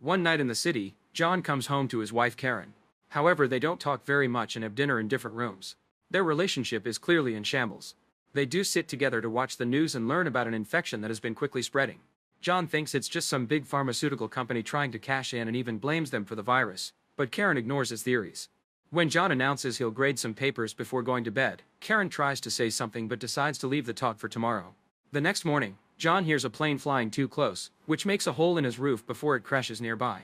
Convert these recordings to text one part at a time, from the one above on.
One night in the city, John comes home to his wife Karen. However, they don't talk very much and have dinner in different rooms. Their relationship is clearly in shambles. They do sit together to watch the news and learn about an infection that has been quickly spreading. John thinks it's just some big pharmaceutical company trying to cash in and even blames them for the virus, but Karen ignores his theories. When John announces he'll grade some papers before going to bed, Karen tries to say something but decides to leave the talk for tomorrow. The next morning, John hears a plane flying too close, which makes a hole in his roof before it crashes nearby.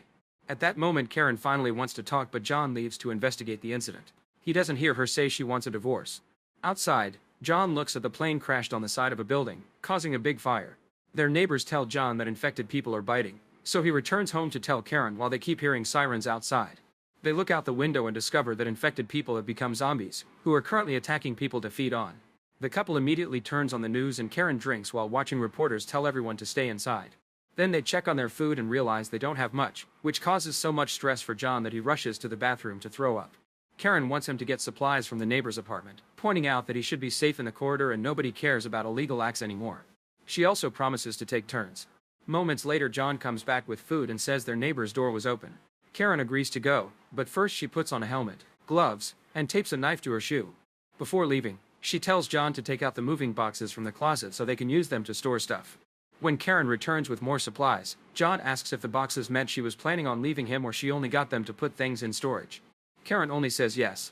At that moment, Karen finally wants to talk, but John leaves to investigate the incident. He doesn't hear her say she wants a divorce. Outside, John looks at the plane crashed on the side of a building, causing a big fire. Their neighbors tell John that infected people are biting, so he returns home to tell Karen while they keep hearing sirens outside. They look out the window and discover that infected people have become zombies, who are currently attacking people to feed on. The couple immediately turns on the news and Karen drinks while watching reporters tell everyone to stay inside. Then they check on their food and realize they don't have much, which causes so much stress for John that he rushes to the bathroom to throw up. Karen wants him to get supplies from the neighbor's apartment, pointing out that he should be safe in the corridor and nobody cares about illegal acts anymore. She also promises to take turns. Moments later, John comes back with food and says their neighbor's door was open. Karen agrees to go, but first she puts on a helmet, gloves, and tapes a knife to her shoe. Before leaving, she tells John to take out the moving boxes from the closet so they can use them to store stuff. When Karen returns with more supplies, John asks if the boxes meant she was planning on leaving him or she only got them to put things in storage. Karen only says yes.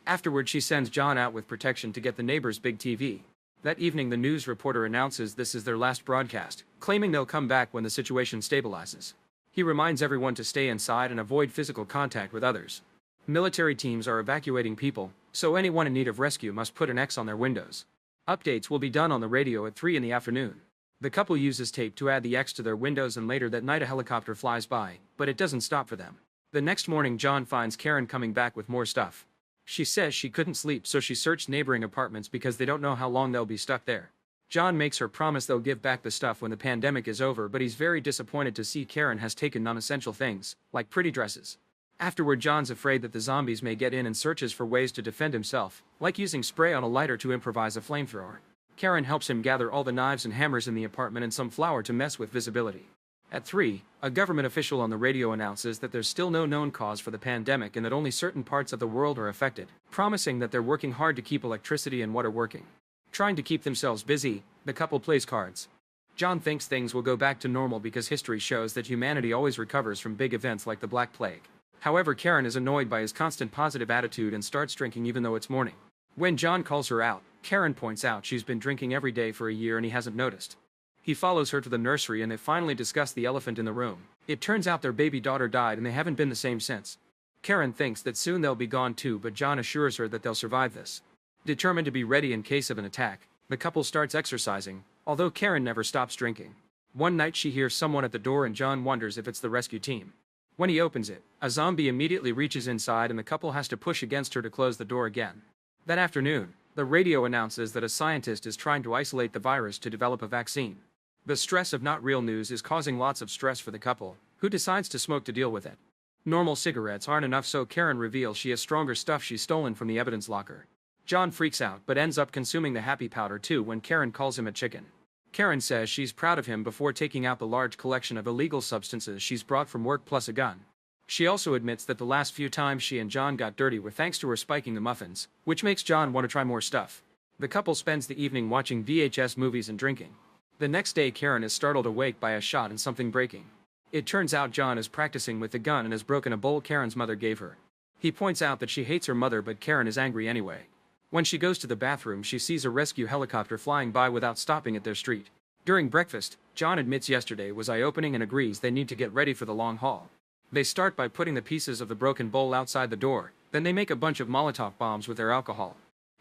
Afterward, she sends John out with protection to get the neighbor's big TV. That evening, the news reporter announces this is their last broadcast, claiming they'll come back when the situation stabilizes. He reminds everyone to stay inside and avoid physical contact with others. Military teams are evacuating people, so anyone in need of rescue must put an X on their windows. Updates will be done on the radio at 3 in the afternoon. The couple uses tape to add the X to their windows, and later that night a helicopter flies by, but it doesn't stop for them. The next morning, John finds Karen coming back with more stuff. She says she couldn't sleep, so she searched neighboring apartments because they don't know how long they'll be stuck there. John makes her promise they'll give back the stuff when the pandemic is over, but he's very disappointed to see Karen has taken non-essential things, like pretty dresses. Afterward, John's afraid that the zombies may get in and searches for ways to defend himself, like using spray on a lighter to improvise a flamethrower. Karen helps him gather all the knives and hammers in the apartment and some flour to mess with visibility. At 3, a government official on the radio announces that there's still no known cause for the pandemic and that only certain parts of the world are affected, promising that they're working hard to keep electricity and water working. Trying to keep themselves busy, the couple plays cards. John thinks things will go back to normal because history shows that humanity always recovers from big events like the Black Plague. However, Karen is annoyed by his constant positive attitude and starts drinking even though it's morning. When John calls her out, Karen points out she's been drinking every day for a year and he hasn't noticed. He follows her to the nursery and they finally discuss the elephant in the room. It turns out their baby daughter died and they haven't been the same since. Karen thinks that soon they'll be gone too, but John assures her that they'll survive this. Determined to be ready in case of an attack, the couple starts exercising, although Karen never stops drinking. One night she hears someone at the door and John wonders if it's the rescue team. When he opens it, a zombie immediately reaches inside and the couple has to push against her to close the door again. That afternoon, the radio announces that a scientist is trying to isolate the virus to develop a vaccine. The stress of not real news is causing lots of stress for the couple, who decides to smoke to deal with it. Normal cigarettes aren't enough, so Karen reveals she has stronger stuff she's stolen from the evidence locker. John freaks out but ends up consuming the happy powder too when Karen calls him a chicken. Karen says she's proud of him before taking out the large collection of illegal substances she's brought from work plus a gun. She also admits that the last few times she and John got dirty were thanks to her spiking the muffins, which makes John want to try more stuff. The couple spends the evening watching VHS movies and drinking. The next day, Karen is startled awake by a shot and something breaking. It turns out John is practicing with the gun and has broken a bowl Karen's mother gave her. He points out that she hates her mother, but Karen is angry anyway. When she goes to the bathroom, she sees a rescue helicopter flying by without stopping at their street. During breakfast, John admits yesterday was eye-opening and agrees they need to get ready for the long haul. They start by putting the pieces of the broken bowl outside the door, then they make a bunch of Molotov bombs with their alcohol.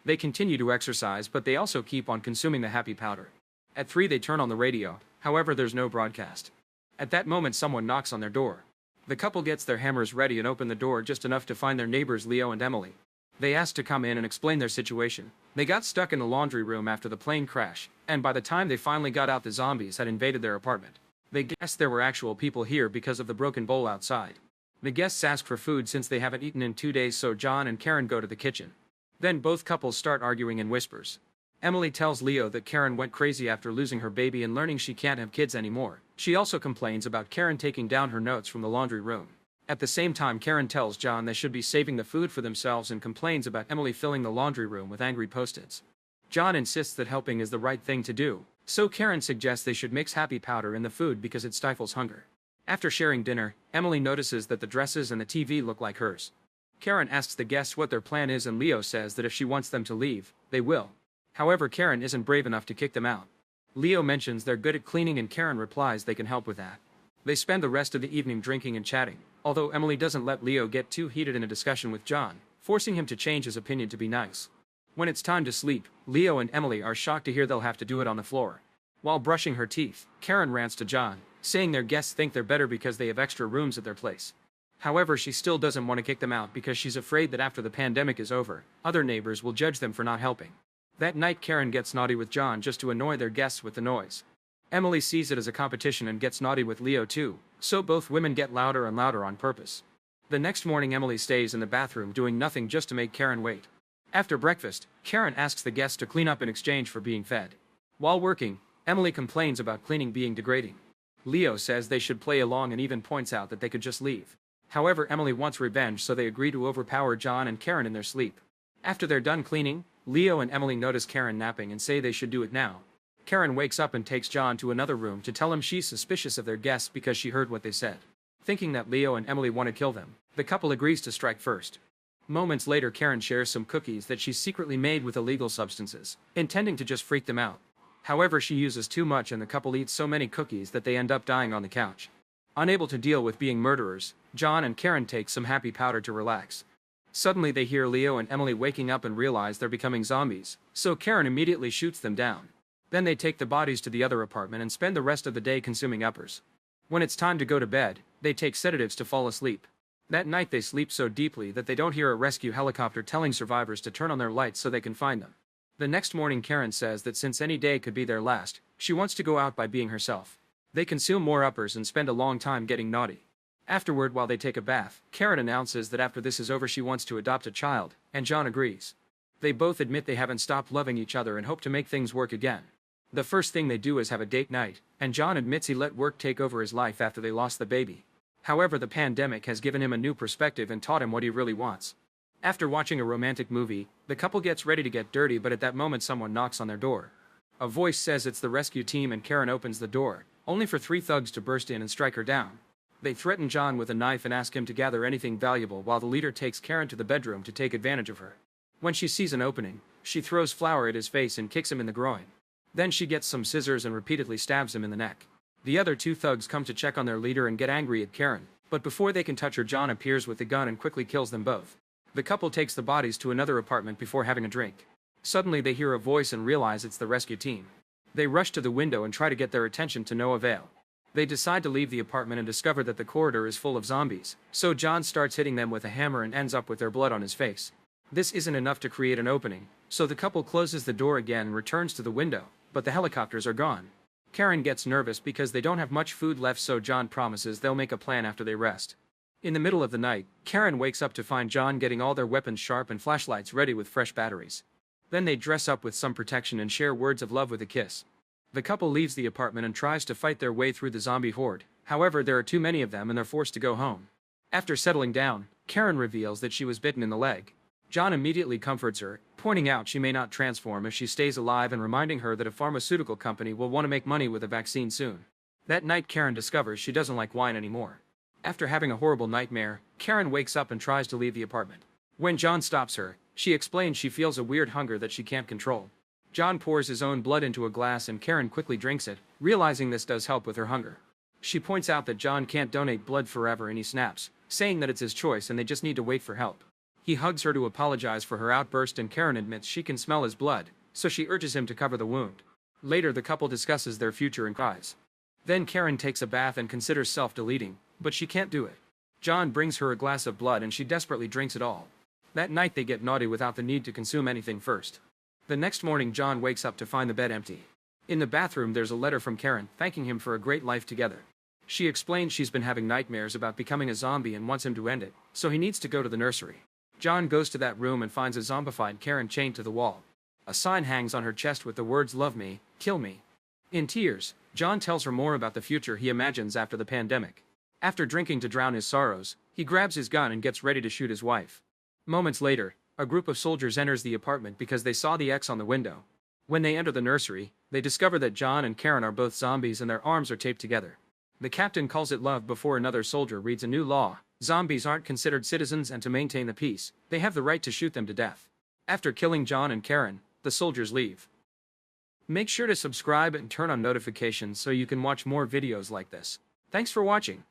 They continue to exercise, but they also keep on consuming the happy powder. At 3 they turn on the radio, however there's no broadcast. At that moment someone knocks on their door. The couple gets their hammers ready and open the door just enough to find their neighbors Leo and Emily. They ask to come in and explain their situation. They got stuck in the laundry room after the plane crash, and by the time they finally got out the zombies had invaded their apartment. They guessed there were actual people here because of the broken bowl outside. The guests ask for food since they haven't eaten in 2 days, so John and Karen go to the kitchen. Then both couples start arguing in whispers. Emily tells Leo that Karen went crazy after losing her baby and learning she can't have kids anymore, She also complains about Karen taking down her notes from the laundry room. At the same time, Karen tells John they should be saving the food for themselves and complains about Emily filling the laundry room with angry post-its. John insists that helping is the right thing to do, so Karen suggests they should mix happy powder in the food because it stifles hunger. After sharing dinner, Emily notices that the dresses and the TV look like hers. Karen asks the guests what their plan is and Leo says that if she wants them to leave, they will. However, Karen isn't brave enough to kick them out. Leo mentions they're good at cleaning and Karen replies they can help with that. They spend the rest of the evening drinking and chatting, although Emily doesn't let Leo get too heated in a discussion with John, forcing him to change his opinion to be nice. When it's time to sleep, Leo and Emily are shocked to hear they'll have to do it on the floor. While brushing her teeth, Karen rants to John, saying their guests think they're better because they have extra rooms at their place. However, she still doesn't want to kick them out because she's afraid that after the pandemic is over, other neighbors will judge them for not helping. That night, Karen gets naughty with John just to annoy their guests with the noise. Emily sees it as a competition and gets naughty with Leo too, so both women get louder and louder on purpose. The next morning, Emily stays in the bathroom doing nothing just to make Karen wait. After breakfast, Karen asks the guests to clean up in exchange for being fed. While working, Emily complains about cleaning being degrading. Leo says they should play along and even points out that they could just leave. However, Emily wants revenge, so they agree to overpower John and Karen in their sleep. After they're done cleaning, Leo and Emily notice Karen napping and say they should do it now. Karen wakes up and takes John to another room to tell him she's suspicious of their guests because she heard what they said. Thinking that Leo and Emily want to kill them, the couple agrees to strike first. Moments later, Karen shares some cookies that she's secretly made with illegal substances, intending to just freak them out. However, she uses too much and the couple eats so many cookies that they end up dying on the couch. Unable to deal with being murderers, John and Karen take some happy powder to relax. Suddenly they hear Leo and Emily waking up and realize they're becoming zombies, so Karen immediately shoots them down. Then they take the bodies to the other apartment and spend the rest of the day consuming uppers. When it's time to go to bed, they take sedatives to fall asleep. That night they sleep so deeply that they don't hear a rescue helicopter telling survivors to turn on their lights so they can find them. The next morning, Karen says that since any day could be their last, she wants to go out by being herself. They consume more uppers and spend a long time getting naughty. Afterward, while they take a bath, Karen announces that after this is over she wants to adopt a child, and John agrees. They both admit they haven't stopped loving each other and hope to make things work again. The first thing they do is have a date night, and John admits he let work take over his life after they lost the baby. However, the pandemic has given him a new perspective and taught him what he really wants. After watching a romantic movie, the couple gets ready to get dirty, but at that moment someone knocks on their door. A voice says it's the rescue team and Karen opens the door, only for 3 thugs to burst in and strike her down. They threaten John with a knife and ask him to gather anything valuable while the leader takes Karen to the bedroom to take advantage of her. When she sees an opening, she throws flour at his face and kicks him in the groin. Then she gets some scissors and repeatedly stabs him in the neck. The other 2 thugs come to check on their leader and get angry at Karen, but before they can touch her, John appears with the gun and quickly kills them both. The couple takes the bodies to another apartment before having a drink. Suddenly they hear a voice and realize it's the rescue team. They rush to the window and try to get their attention to no avail. They decide to leave the apartment and discover that the corridor is full of zombies, so John starts hitting them with a hammer and ends up with their blood on his face. This isn't enough to create an opening, so the couple closes the door again and returns to the window, but the helicopters are gone. Karen gets nervous because they don't have much food left, so John promises they'll make a plan after they rest. In the middle of the night, Karen wakes up to find John getting all their weapons sharp and flashlights ready with fresh batteries. Then they dress up with some protection and share words of love with a kiss. The couple leaves the apartment and tries to fight their way through the zombie horde. However, there are too many of them and they're forced to go home. After settling down, Karen reveals that she was bitten in the leg. John immediately comforts her, pointing out she may not transform if she stays alive and reminding her that a pharmaceutical company will want to make money with a vaccine soon. That night, Karen discovers she doesn't like wine anymore. After having a horrible nightmare, Karen wakes up and tries to leave the apartment. When John stops her, she explains she feels a weird hunger that she can't control. John pours his own blood into a glass and Karen quickly drinks it, realizing this does help with her hunger. She points out that John can't donate blood forever and he snaps, saying that it's his choice and they just need to wait for help. He hugs her to apologize for her outburst and Karen admits she can smell his blood, so she urges him to cover the wound. Later, the couple discusses their future and cries. Then Karen takes a bath and considers self-deleting, but she can't do it. John brings her a glass of blood and she desperately drinks it all. That night they get naughty without the need to consume anything first. The next morning, John wakes up to find the bed empty. In the bathroom, there's a letter from Karen thanking him for a great life together. She explains she's been having nightmares about becoming a zombie and wants him to end it, so he needs to go to the nursery. John goes to that room and finds a zombified Karen chained to the wall. A sign hangs on her chest with the words "Love me, kill me." In tears, John tells her more about the future he imagines after the pandemic. After drinking to drown his sorrows, he grabs his gun and gets ready to shoot his wife. Moments later, a group of soldiers enters the apartment because they saw the X on the window. When they enter the nursery, they discover that John and Karen are both zombies and their arms are taped together. The captain calls it love before another soldier reads a new law. Zombies aren't considered citizens, and to maintain the peace, they have the right to shoot them to death. After killing John and Karen, the soldiers leave. Make sure to subscribe and turn on notifications so you can watch more videos like this. Thanks for watching.